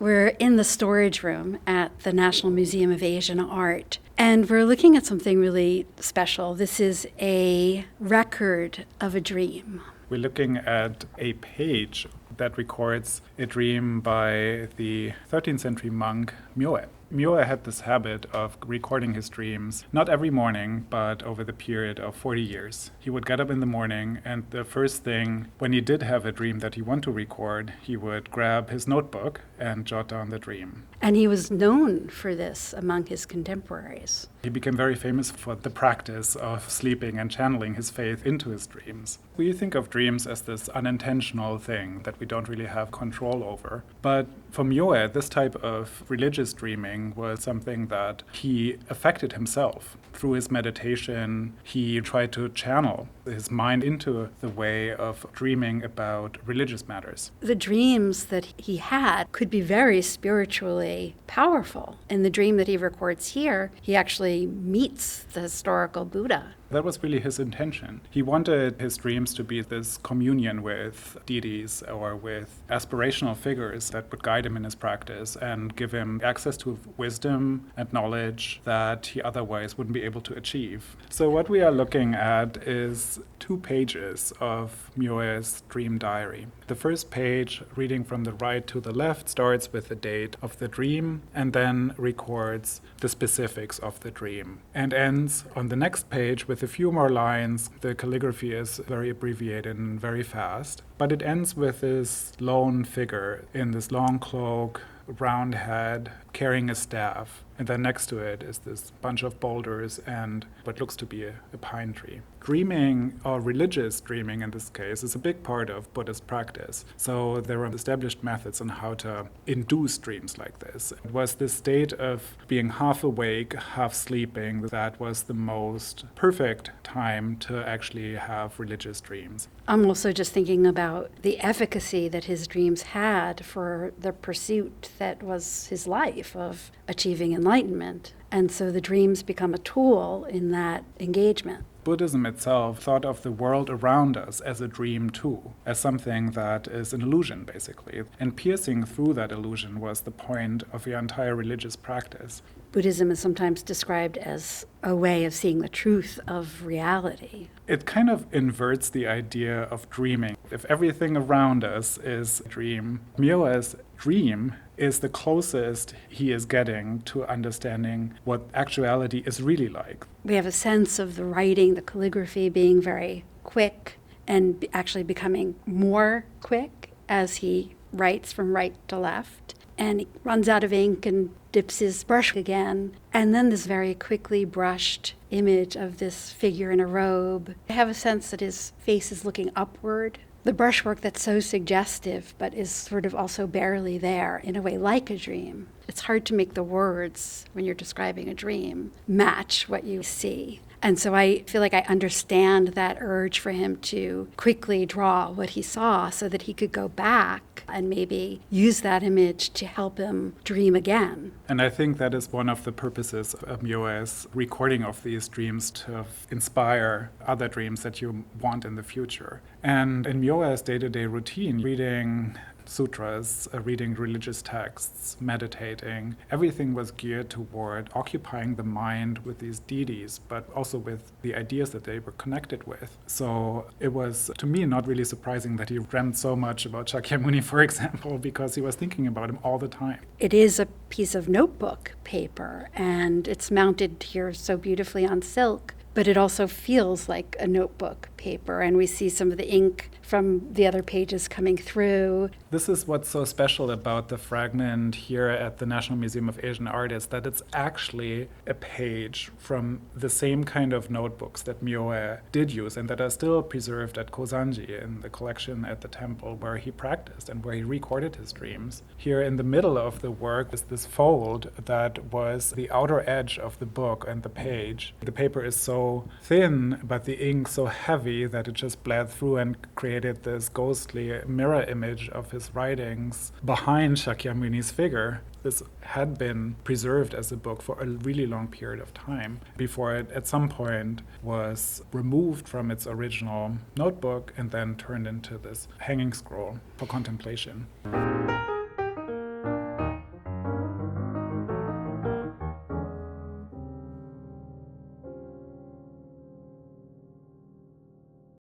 We're in the storage room at the National Museum of Asian Art, and we're looking at something really special. This is a record of a dream. We're looking at a page that records a dream by the 13th century monk Myoe. Myoe had this habit of recording his dreams, not every morning, but over the period of 40 years. He would get up in the morning, and the first thing, when he did have a dream that he wanted to record, he would grab his notebook and jot down the dream. And he was known for this among his contemporaries. He became very famous for the practice of sleeping and channeling his faith into his dreams. We think of dreams as this unintentional thing that we don't really have control over. But for Myoe, this type of religious dreaming was something that he affected himself. Through his meditation, he tried to channel his mind into the way of dreaming about religious matters. The dreams that he had could be very spiritually powerful. In the dream that he records here, he actually meets the historical Buddha. That was really his intention. He wanted his dreams to be this communion with deities or with aspirational figures that would guide him in his practice and give him access to wisdom and knowledge that he otherwise wouldn't be able to achieve. So what we are looking at is 2 pages of Myoe's dream diary. The first page, reading from the right to the left, starts with the date of the dream and then records the specifics of the dream, and ends on the next page with a few more lines. The calligraphy is very abbreviated and very fast, but it ends with this lone figure in this long cloak, round head, carrying a staff. And then next to it is this bunch of boulders and what looks to be a pine tree. Dreaming, or religious dreaming in this case, is a big part of Buddhist practice. So there are established methods on how to induce dreams like this. It was this state of being half awake, half sleeping, that was the most perfect time to actually have religious dreams. I'm also just thinking about the efficacy that his dreams had for the pursuit that was his life of achieving enlightenment. And so the dreams become a tool in that engagement. Buddhism itself thought of the world around us as a dream too, as something that is an illusion, basically. And piercing through that illusion was the point of the entire religious practice. Buddhism is sometimes described as a way of seeing the truth of reality. It kind of inverts the idea of dreaming. If everything around us is a dream, Myoe's dream is the closest he is getting to understanding what actuality is really like. We have a sense of the writing, the calligraphy being very quick and actually becoming more quick as he writes from right to left. And he runs out of ink and dips his brush again. And then this very quickly brushed image of this figure in a robe. I have a sense that his face is looking upward. The brushwork that's so suggestive, but is sort of also barely there, in a way like a dream. It's hard to make the words, when you're describing a dream, match what you see. And so I feel like I understand that urge for him to quickly draw what he saw so that he could go back and maybe use that image to help him dream again. And I think that is one of the purposes of Myoe's recording of these dreams, to inspire other dreams that you want in the future. And in Myoe's day-to-day routine, reading sutras, reading religious texts, meditating, everything was geared toward occupying the mind with these deities, but also with the ideas that they were connected with. So it was, to me, not really surprising that he dreamt so much about Shakyamuni, for example, because he was thinking about him all the time. It is a piece of notebook paper, and it's mounted here so beautifully on silk, but it also feels like a notebook paper, and we see some of the ink from the other pages coming through. This is what's so special about the fragment here at the National Museum of Asian Art, is that it's actually a page from the same kind of notebooks that Myoe did use and that are still preserved at Kozanji in the collection at the temple where he practiced and where he recorded his dreams. Here in the middle of the work is this fold that was the outer edge of the book and the page. The paper is so thin, but the ink so heavy that it just bled through and created this ghostly mirror image of his writings behind Shakyamuni's figure. This had been preserved as a book for a really long period of time before it at some point was removed from its original notebook and then turned into this hanging scroll for contemplation.